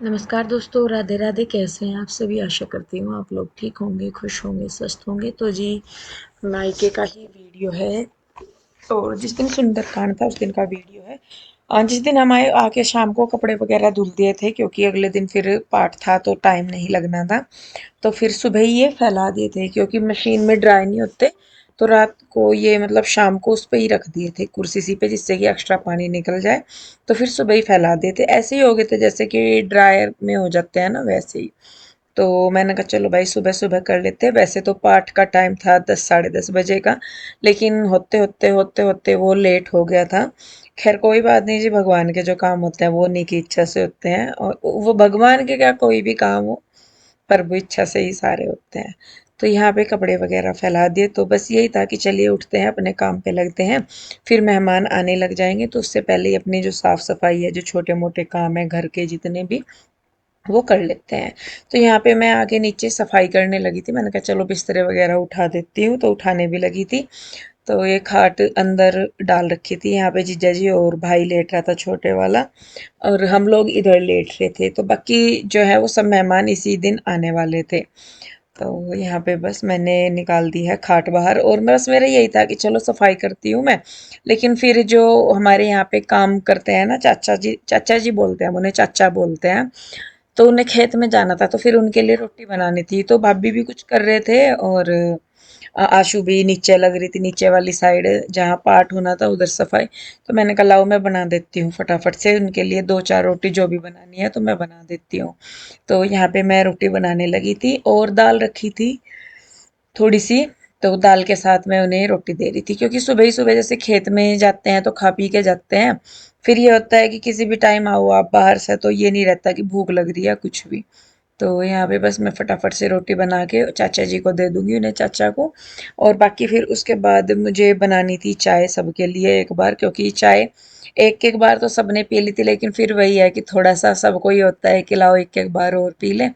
नमस्कार दोस्तों, राधे राधे। कैसे हैं आप सभी? आशा करती हूँ आप लोग ठीक होंगे, खुश होंगे, स्वस्थ होंगे। तो जी, मायके का ही वीडियो है। और जिस दिन सुंदरकांड था उस दिन का वीडियो है। जिस दिन हम आए आके शाम को कपड़े वगैरह धुल दिए थे, क्योंकि अगले दिन फिर पाठ था तो टाइम नहीं लगना था। तो फिर सुबह ही ये फैला दिए थे, क्योंकि मशीन में ड्राई नहीं होते। तो रात को ये मतलब शाम को उस पे ही रख दिए थे, कुर्सी सी पे, जिससे कि एक्स्ट्रा पानी निकल जाए। तो फिर सुबह ही फैला दिए थे। ऐसे ही हो गए थे जैसे कि ड्रायर में हो जाते हैं ना, वैसे ही। तो मैंने कहा चलो भाई सुबह सुबह कर लेते हैं। वैसे तो पाठ का टाइम था 10 साढ़े 10 बजे का, लेकिन होते होते वो लेट हो गया था। खैर कोई बात नहीं जी, भगवान के जो काम होते हैं वो उन्हीं की इच्छा से होते हैं। और वो भगवान के क्या, कोई भी काम हो, प्रभु इच्छा से ही सारे होते हैं। तो यहाँ पे कपड़े वगैरह फैला दिए। तो बस यही था कि चलिए उठते हैं, अपने काम पे लगते हैं। फिर मेहमान आने लग जाएंगे, तो उससे पहले ही अपनी जो साफ सफाई है, जो छोटे मोटे काम है घर के जितने भी, वो कर लेते हैं। तो यहाँ पे मैं आगे नीचे सफाई करने लगी थी। मैंने कहा चलो बिस्तरे वगैरह उठा देती हूँ, तो उठाने भी लगी थी। तो ये खाट अंदर डाल रखी थी। यहाँ पे जीजा जी और भाई लेट रहा था, छोटे वाला। और हम लोग इधर लेट रहे थे। तो बाकी जो है वो सब मेहमान इसी दिन आने वाले थे। तो यहाँ पे बस मैंने निकाल दी है खाट बाहर, और बस मेरा यही था कि चलो सफाई करती हूँ मैं। लेकिन फिर जो हमारे यहाँ पे काम करते हैं ना, चाचा जी बोलते हैं, हम उन्हें चाचा बोलते हैं। तो उन्हें खेत में जाना था, तो फिर उनके लिए रोटी बनानी थी। तो भाभी भी कुछ कर रहे थे, और आशु भी नीचे लग रही थी, नीचे वाली साइड जहाँ पाठ होना था उधर सफाई। तो मैंने कहा लाओ मैं बना देती हूँ फटाफट से उनके लिए दो चार रोटी, जो भी बनानी है तो मैं बना देती हूँ। तो यहाँ पे मैं रोटी बनाने लगी थी, और दाल रखी थी थोड़ी सी। तो दाल के साथ मैं उन्हें रोटी दे रही थी, क्योंकि सुबह ही सुबह जैसे खेत में जाते हैं तो खा पी के जाते हैं। फिर ये होता है कि किसी भी टाइम आओ आप बाहर से, तो ये नहीं रहता कि भूख लग रही है कुछ भी। तो यहाँ पे बस मैं फटाफट से रोटी बना के चाचा जी को दे दूंगी, उन्हें, चाचा को। और बाकी फिर उसके बाद मुझे बनानी थी चाय सबके लिए एक बार, क्योंकि चाय एक एक बार तो सबने पी ली थी, लेकिन फिर वही है कि थोड़ा सा सबको ही होता है कि लाओ एक एक बार और पी लें।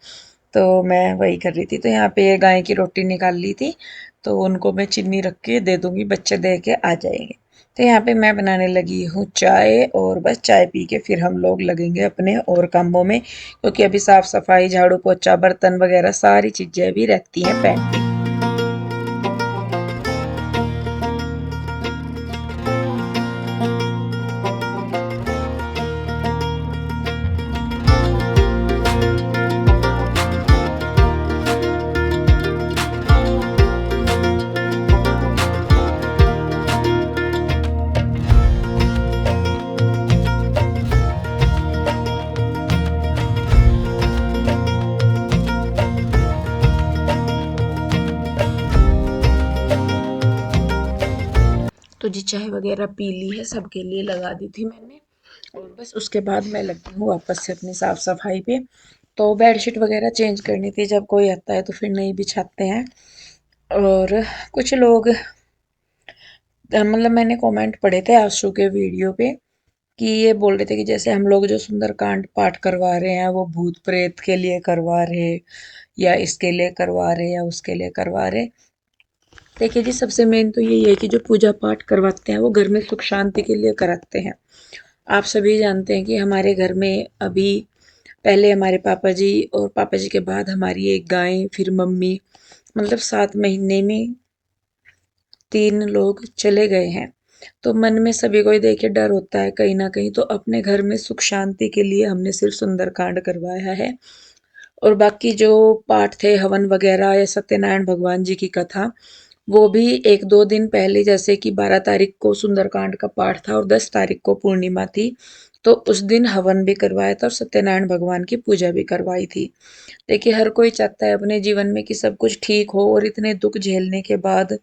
तो मैं वही कर रही थी। तो यहाँ पे गाय की रोटी निकाल ली थी, तो उनको मैं चीनी रख के दे दूंगी, बच्चे दे के आ जाएंगे। तो यहाँ पे मैं बनाने लगी हूँ चाय, और बस चाय पी के फिर हम लोग लगेंगे अपने और कामों में, क्योंकि अभी साफ सफाई, झाड़ू पोछा, बर्तन वगैरह सारी चीजें अभी रहती हैं पेंडिंग। तो जी चाय वगैरह पी ली है, सबके लिए लगा दी थी मैंने। और बस उसके बाद मैं लगी हूँ वापस से अपनी साफ सफाई पे। तो बेडशीट वगैरह चेंज करनी थी, जब कोई आता है तो फिर नहीं बिछाते हैं। और कुछ लोग, मतलब मैंने कमेंट पढ़े थे आशु के वीडियो पे, कि ये बोल रहे थे कि जैसे हम लोग जो सुंदरकांड पाठ करवा रहे हैं वो भूत प्रेत के लिए करवा रहे, या इसके लिए करवा रहे, या उसके लिए करवा रहे। देखिए जी, सबसे मेन तो यही है कि जो पूजा पाठ करवाते हैं वो घर में सुख शांति के लिए कराते हैं। आप सभी जानते हैं कि हमारे घर में अभी, पहले हमारे पापा जी, और पापा जी के बाद हमारी एक गाय, फिर मम्मी, मतलब 7 महीने में 3 लोग चले गए हैं। तो मन में सभी को ही देखिए डर होता है कहीं ना कहीं। तो अपने घर में सुख शांति के लिए हमने सिर्फ सुंदरकांड करवाया है। और बाकी जो पाठ थे, हवन वगैरह, या सत्यनारायण भगवान जी की कथा, वो भी 1-2 दिन पहले, जैसे कि 12 तारीख को सुंदरकांड का पाठ था और 10 तारीख को पूर्णिमा थी, तो उस दिन हवन भी करवाया था और सत्यनारायण भगवान की पूजा भी करवाई थी। देखिए हर कोई चाहता है अपने जीवन में कि सब कुछ ठीक हो, और इतने दुख झेलने के बाद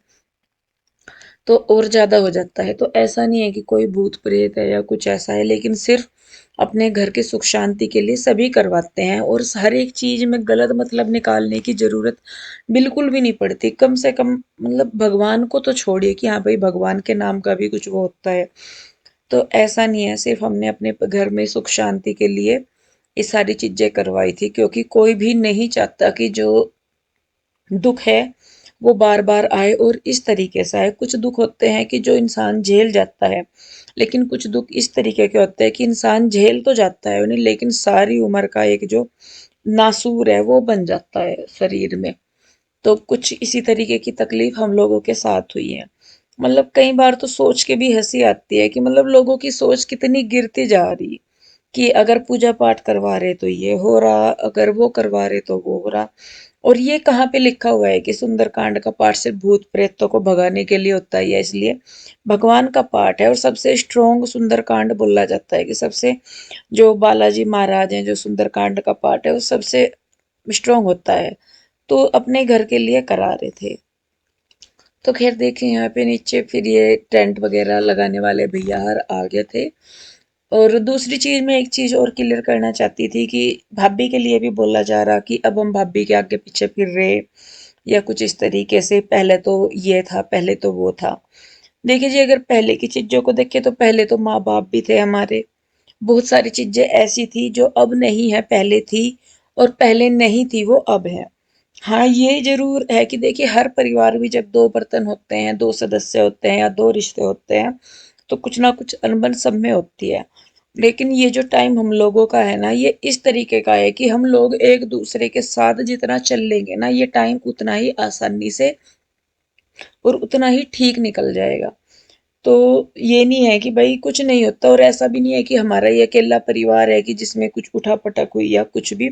तो और ज़्यादा हो जाता है। तो ऐसा नहीं है कि कोई भूत प्रेत है या कुछ ऐसा है, लेकिन सिर्फ अपने घर की सुख शांति के लिए सभी करवाते हैं। और हर एक चीज़ में गलत मतलब निकालने की ज़रूरत बिल्कुल भी नहीं पड़ती। कम से कम मतलब भगवान को तो छोड़िए कि हाँ भाई भगवान के नाम का भी कुछ वो होता है। तो ऐसा नहीं है, सिर्फ हमने अपने घर में सुख शांति के लिए ये सारी चीज़ें करवाई थी, क्योंकि कोई भी नहीं चाहता कि जो दुख है वो बार बार आए और इस तरीके से आए। कुछ दुख होते हैं कि जो इंसान झेल जाता है, लेकिन कुछ दुख इस तरीके के होते हैं कि इंसान झेल तो जाता है उन्हें, लेकिन सारी उम्र का एक जो नासूर है वो बन जाता है शरीर में। तो कुछ इसी तरीके की तकलीफ हम लोगों के साथ हुई है। मतलब कई बार तो सोच के भी हंसी आती है कि मतलब लोगों की सोच कितनी गिरती जा रही, कि अगर पूजा पाठ करवा रहे तो ये हो रहा, अगर वो करवा रहे तो वो हो रहा। और ये कहाँ पे लिखा हुआ है कि सुंदरकांड का पाठ सिर्फ भूत प्रेतों को भगाने के लिए होता है? इसलिए भगवान का पाठ है और सबसे स्ट्रोंग सुंदरकांड बोला जाता है कि सबसे, जो बालाजी महाराज हैं जो सुंदरकांड का पाठ है वो सबसे स्ट्रोंग होता है। तो अपने घर के लिए करा रहे थे। तो खैर देखिए यहाँ पे नीचे फिर ये टेंट वगैरह लगाने वाले भैया हर आ गए थे। और दूसरी चीज मैं एक चीज और क्लियर करना चाहती थी कि भाभी के लिए भी बोला जा रहा कि अब हम भाभी के आगे पीछे फिर रहे या कुछ इस तरीके से, पहले तो ये था, पहले तो वो था। देखिए जी, अगर पहले की चीजों को देखें तो पहले तो माँ बाप भी थे हमारे, बहुत सारी चीजें ऐसी थी जो अब नहीं है, पहले थी, और पहले नहीं थी वो अब है। हाँ, ये ज़रूर है कि देखिए हर परिवार में जब 2 बर्तन होते हैं, 2 सदस्य होते हैं या 2 रिश्ते होते हैं, तो कुछ ना कुछ अनबन सब में होती है। लेकिन ये जो टाइम हम लोगों का है ना, ये इस तरीके का है कि हम लोग एक-दूसरे के साथ जितना चल लेंगे ना, ये टाइम उतना ही आसानी से और उतना ही ठीक निकल जाएगा। तो ये नहीं है कि भाई कुछ नहीं होता, और ऐसा भी नहीं है कि हमारा ये अकेला परिवार है कि जिसमें कुछ उठा-पटक हुई या कुछ भी।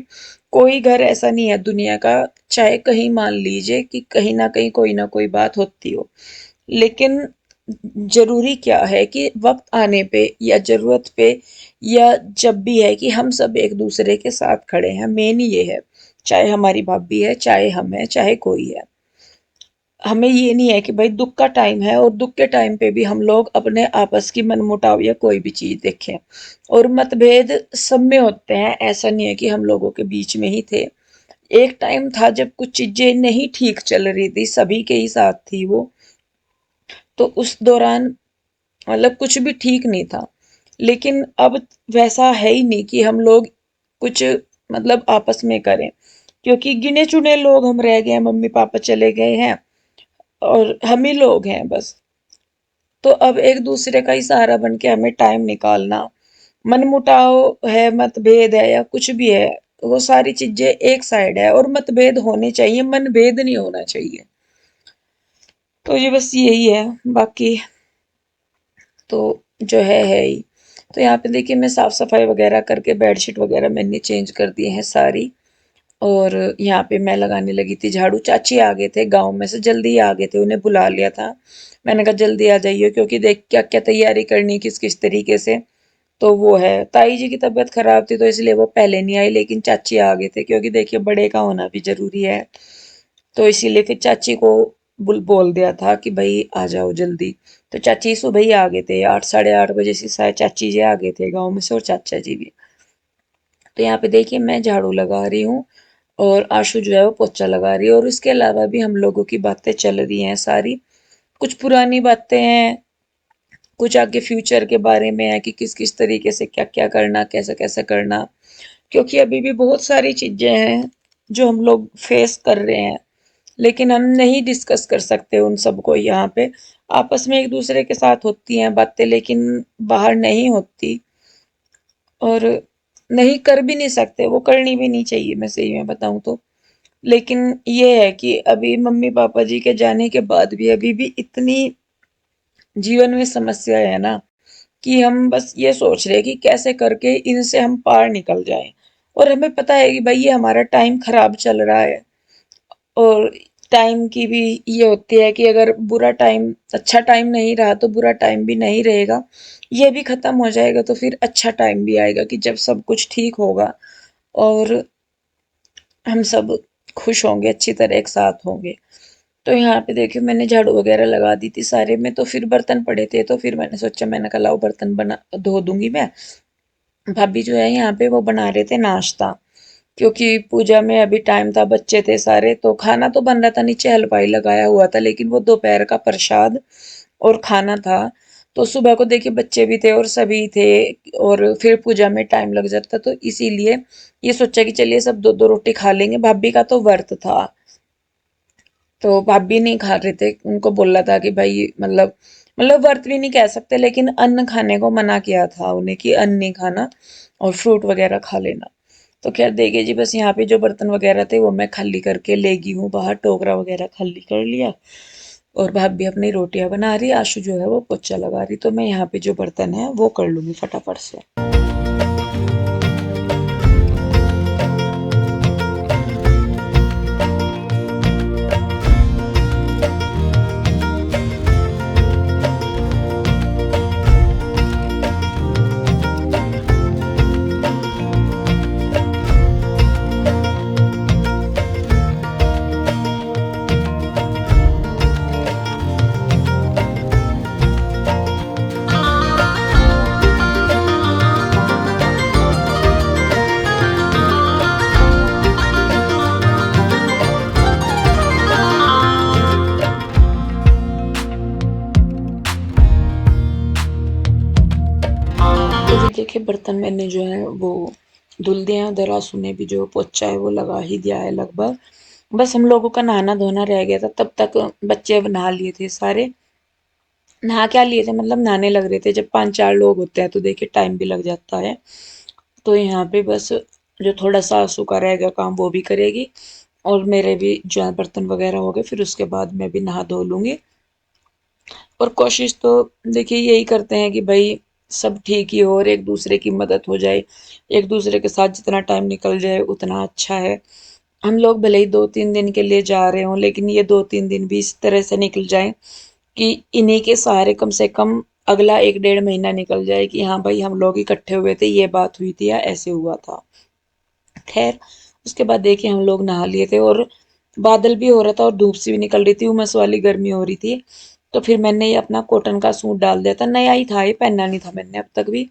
कोई घर ऐसा नहीं है दुनिया का, चाहे कहीं मान लीजिए कि कहीं न कहीं कोई ना कोई बात होती हो। लेकिन ज़रूरी क्या है कि वक़्त आने पे या ज़रूरत पे या जब भी है कि हम सब एक-दूसरे के साथ खड़े हैं, मेन ये है। चाहे हमारी भाभी है, चाहे हम हैं, चाहे कोई है। हमें ये नहीं है कि भाई दुख का टाइम है और दुख के टाइम पे भी हम लोग अपने आपस की मनमुटाव या कोई भी चीज देखें। और मतभेद सब में होते हैं, ऐसा नहीं है कि हम लोगों के बीच में ही थे। एक टाइम था जब कुछ चीजें नहीं ठीक चल रही थी, सभी के ही साथ थी वो। तो उस दौरान मतलब कुछ भी ठीक नहीं था। लेकिन अब वैसा है ही नहीं कि हम लोग कुछ मतलब आपस में करें, क्योंकि गिने चुने लोग हम रह गए हैं, मम्मी पापा चले गए हैं और हम ही लोग हैं बस। तो अब एक दूसरे का ही सहारा बन के हमें टाइम निकालना, मनमुटाव है, मतभेद है या कुछ भी है, वो सारी चीजें एक साइड है, और मतभेद होने चाहिए, मनभेद नहीं होना चाहिए। तो ये बस यही है, बाकी तो जो है ही। तो यहाँ पे देखिए मैं साफ सफाई वगैरह करके बेडशीट वगैरह मैंने चेंज कर दी है सारी। और यहाँ पे मैं लगाने लगी थी झाड़ू। चाची आ गए थे गाँव में से, जल्दी ही आ गए थे, उन्हें बुला लिया था। मैंने कहा जल्दी आ जाइए, क्योंकि देख क्या क्या तैयारी करनी किस किस तरीके से। तो वो है, ताई जी की तबीयत खराब थी तो इसलिए वो पहले नहीं आई, लेकिन चाची आ गए थे, क्योंकि देखिए बड़े का होना भी जरूरी है। तो इसीलिए फिर चाची को बोल दिया था कि भाई आ जाओ जल्दी। तो चाची सुबह ही आ गए थे, 8 साढ़े 8 बजे से शायद चाची जी आ गए थे गाँव में से, और चाचा जी भी। तो यहाँ पे देखिए मैं झाड़ू लगा रही हूँ और आशु जो है वो पोछा लगा रही है, और उसके अलावा भी हम लोगों की बातें चल रही हैं सारी। कुछ पुरानी बातें हैं, कुछ आगे फ्यूचर के बारे में है कि किस किस तरीके से क्या क्या करना, कैसे कैसे करना। क्योंकि अभी भी बहुत सारी चीजें हैं जो हम लोग फेस कर रहे हैं, लेकिन हम नहीं डिस्कस कर सकते उन सबको यहाँ पे। आपस में एक दूसरे के साथ होती हैं बातें, लेकिन बाहर नहीं होती, और नहीं कर भी नहीं सकते, वो करनी भी नहीं चाहिए, मैं सही में बताऊं तो। लेकिन ये है कि अभी मम्मी पापा जी के जाने के बाद भी अभी भी इतनी जीवन में समस्या है ना, कि हम बस ये सोच रहे हैं कि कैसे करके इनसे हम पार निकल जाएं। और हमें पता है कि भाई ये हमारा टाइम खराब चल रहा है, और टाइम की भी ये होती है कि अगर बुरा टाइम, अच्छा टाइम नहीं रहा तो बुरा टाइम भी नहीं रहेगा। ये भी खत्म हो जाएगा तो फिर अच्छा टाइम भी आएगा कि जब सब कुछ ठीक होगा और हम सब खुश होंगे, अच्छी तरह एक साथ होंगे। तो यहाँ पे देखिए मैंने झाड़ू वगैरह लगा दी थी सारे में, तो फिर बर्तन पड़े थे तो फिर मैंने सोचा, मैंने कहा लाओ बर्तन बना धो दूंगी मैं। भाभी जो है यहाँ पे वो बना रहे थे नाश्ता, क्योंकि पूजा में अभी टाइम था, बच्चे थे सारे, तो खाना तो बन रहा था, नीचे हलवाई लगाया हुआ था, लेकिन वो दोपहर का प्रसाद और खाना था। तो सुबह को देखिए बच्चे भी थे और सभी थे, और फिर पूजा में टाइम लग जाता, तो इसीलिए ये सोचा कि चलिए सब दो दो रोटी खा लेंगे, भाभी का तो व्रत था। तो भाभी नहीं खा रहे थे, उनको बोला था कि भाई मतलब व्रत भी नहीं कह सकते, लेकिन अन्न खाने को मना किया था उन्हें कि अन्न नहीं खाना और फ्रूट वगैरह खा लेना। तो खैर देखिए जी, बस यहाँ पे जो बर्तन वगैरह थे वो मैं खाली करके ले गई हूँ बाहर, टोकरा वगैरह खाली कर लिया। और भाभी अपनी रोटियां बना रही, आशु जो है वो पोछा लगा रही, तो मैं यहाँ पे जो बर्तन है वो कर लूंगी फटाफट से। तो जी देखिए, बर्तन मैंने जो है वो धुल दिए हैं, उधर आंसू ने भी जो पोछा है वो लगा ही दिया है लगभग। बस हम लोगों का नहाना धोना रह गया था, तब तक बच्चे नहा लिए थे सारे। नहा क्या लिए थे, मतलब नहाने लग रहे थे। जब 5-4 लोग होते हैं तो देखिए टाइम भी लग जाता है। तो यहाँ पे बस जो थोड़ा सा आंसू का रह गया काम वो भी करेगी, और मेरे भी जो है बर्तन वगैरह हो गए, फिर उसके बाद मैं भी नहा धो लूंगी। और कोशिश तो देखिए यही करते हैं कि भाई सब ठीक ही हो और एक दूसरे की मदद हो जाए। एक दूसरे के साथ जितना टाइम निकल जाए उतना अच्छा है। हम लोग भले ही 2-3 दिन के लिए जा रहे हों, लेकिन ये 2-3 दिन भी इस तरह से निकल जाए कि इन्हीं के सहारे कम से कम अगला 1-1.5 महीना निकल जाए कि हाँ भाई हम लोग इकट्ठे हुए थे, ये बात हुई थी या ऐसे हुआ था। खैर, उसके बाद देखिए हम लोग नहा लिए थे, और बादल भी हो रहा था और धूप सी भी निकल रही थी, उमस वाली गर्मी हो रही थी। तो फिर मैंने ये अपना कॉटन का सूट डाल दिया था, नया ही था ये, पहना नहीं था मैंने अब तक भी।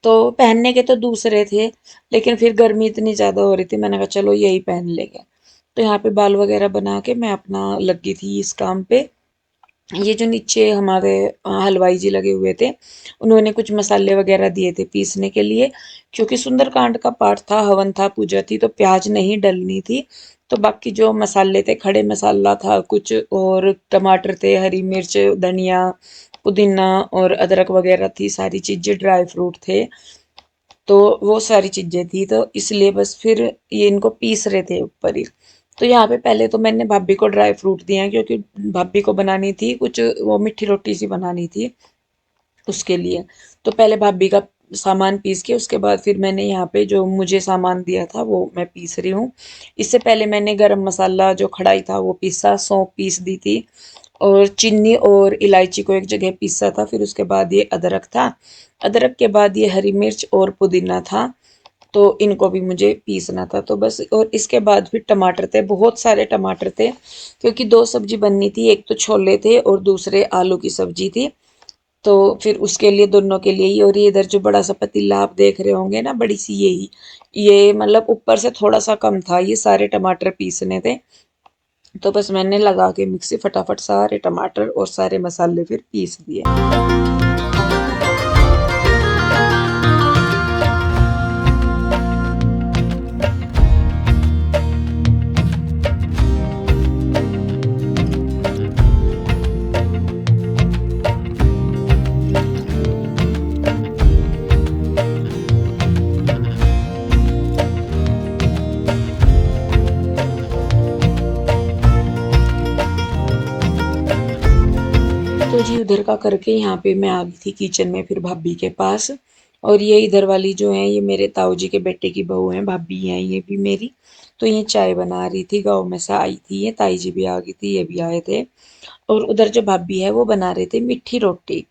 तो पहनने के तो दूसरे थे, लेकिन फिर गर्मी इतनी ज़्यादा हो रही थी, मैंने कहा चलो यही पहन लेंगे। तो यहाँ पे बाल वगैरह बना के मैं अपना लगी थी इस काम पे। ये जो नीचे हमारे हलवाई जी लगे हुए थे, उन्होंने कुछ मसाले वगैरह दिए थे पीसने के लिए, क्योंकि सुंदरकांड का पाठ था, हवन था, पूजा थी, तो प्याज नहीं डलनी थी। तो बाकी जो मसाले थे, खड़े मसाला था कुछ, और टमाटर थे, हरी मिर्च, धनिया, पुदीना और अदरक वगैरह थी, सारी चीज़ें, ड्राई फ्रूट थे। तो वो सारी चीज़ें थी, तो इसलिए बस फिर ये इनको पीस रहे थे ऊपर ही। तो यहाँ पे पहले तो मैंने भाभी को ड्राई फ्रूट दिए हैं, क्योंकि भाभी को बनानी थी कुछ, वो मीठी रोटी सी बनानी थी उसके लिए। तो पहले भाभी का सामान पीस के उसके बाद फिर मैंने यहाँ पे जो मुझे सामान दिया था वो मैं पीस रही हूँ। इससे पहले मैंने गरम मसाला जो खड़ाई था वो पीसा, सौंफ पीस दी थी, और चीनी और इलायची को एक जगह पीसा था। फिर उसके बाद ये अदरक था, अदरक के बाद ये हरी मिर्च और पुदीना था, तो इनको भी मुझे पीसना था। तो बस, और इसके बाद फिर टमाटर थे, बहुत सारे टमाटर थे, क्योंकि दो सब्जी बननी थी, एक तो छोले थे और दूसरे आलू की सब्जी थी। तो फिर उसके लिए, दोनों के लिए ही। और ये इधर जो बड़ा सा पतीला आप देख रहे होंगे ना, बड़ी सी यही, ये मतलब ऊपर से थोड़ा सा कम था, ये सारे टमाटर पीसने थे। तो बस मैंने लगा के मिक्सी फटाफट सारे टमाटर और सारे मसाले फिर पीस दिए। तो जी उधर का करके यहाँ पे मैं आ गई थी किचन में फिर भाभी के पास। और ये इधर वाली जो है ये मेरे ताऊ जी के बेटे की बहू है, भाभी हैं ये भी मेरी। तो ये चाय बना रही थी, गाँव में से आई थी ये, ताई जी भी आ गई थी, ये भी आए थे। और उधर जो भाभी है वो बना रहे थे मीठी रोटी,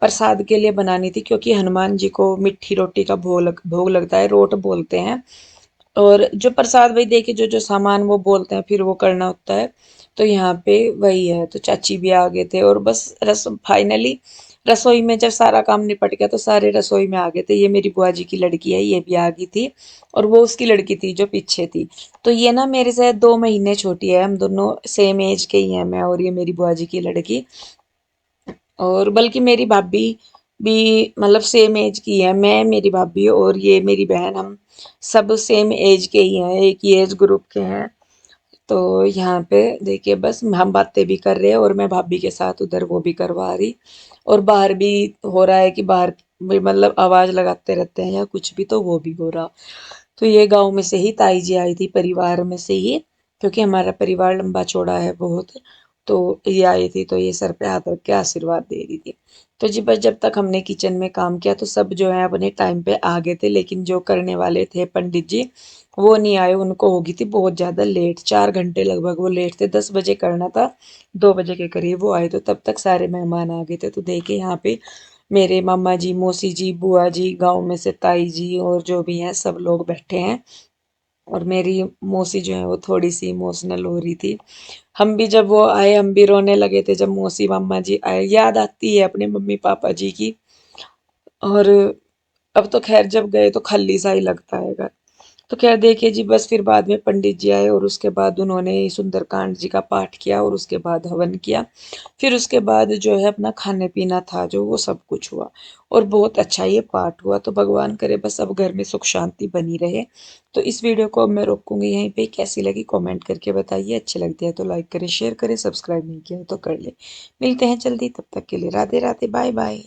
प्रसाद के लिए बनानी थी, क्योंकि हनुमान जी को मीठी रोटी का भोग लगता है, रोट बोलते हैं। और जो प्रसाद भाई दे के जो जो सामान वो बोलते हैं फिर वो करना होता है। तो यहाँ पे वही है, तो चाची भी आ गए थे, और बस फाइनली रसोई में जब सारा काम निपट गया तो सारे रसोई में आ गए थे। ये मेरी बुआ जी की लड़की है, ये भी आ गई थी, और वो उसकी लड़की थी जो पीछे थी। तो ये ना मेरे से 2 महीने छोटी है, हम दोनों सेम एज के ही हैं, मैं और ये मेरी बुआ जी की लड़की। और बल्कि मेरी भाभी भी मतलब सेम एज की है, मैं, मेरी भाभी और ये मेरी बहन, हम सब सेम एज के ही हैं, एक ही एज ग्रुप के हैं। तो यहाँ पे देखिए बस हम बातें भी कर रहे हैं और मैं भाभी के साथ उधर वो भी करवा रही। और बाहर भी हो रहा है कि बाहर भी मतलब आवाज लगाते रहते हैं या कुछ भी, तो वो भी हो रहा। तो ये गांव में से ही ताई जी आई थी, परिवार में से ही, क्योंकि हमारा परिवार लंबा चौड़ा है बहुत। तो ये आई थी, तो ये सर पे हाथ रख के आशीर्वाद दे रही थी। तो जी बस जब तक हमने किचन में काम किया तो सब जो है अपने टाइम पे आ गए थे, लेकिन जो करने वाले थे पंडित जी वो नहीं आए। उनको होगी थी बहुत ज़्यादा लेट, 4 घंटे लगभग वो लेट थे। 10 बजे करना था, 2 बजे के करीब वो आए। तो तब तक सारे मेहमान आ गए थे। तो देखिए यहाँ पे मेरे मामा जी, मौसी जी, बुआ जी, गांव में से ताई जी और जो भी हैं सब लोग बैठे हैं। और मेरी मौसी जो है वो थोड़ी सी इमोशनल हो रही थी। हम भी जब वो आए हम भी रोने लगे थे, जब मौसी मामा जी आए। याद आती है अपने मम्मी पापा जी की। और अब तो खैर जब गए तो खाली सा ही लगता है घर। तो खैर देखिए जी बस फिर बाद में पंडित जी आए और उसके बाद उन्होंने सुंदरकांड जी का पाठ किया और उसके बाद हवन किया। फिर उसके बाद जो है अपना खाने पीना था जो, वो सब कुछ हुआ। और बहुत अच्छा ये पाठ हुआ। तो भगवान करे बस अब घर में सुख शांति बनी रहे। तो इस वीडियो को अब मैं रोकूंगी यहीं पे। कैसी लगी कमेंट करके बताइए। अच्छी लगती है तो लाइक करें, शेयर करें, सब्सक्राइब नहीं किया है तो कर ले। मिलते हैं जल्दी, तब तक के लिए राधे राधे, बाय बाय।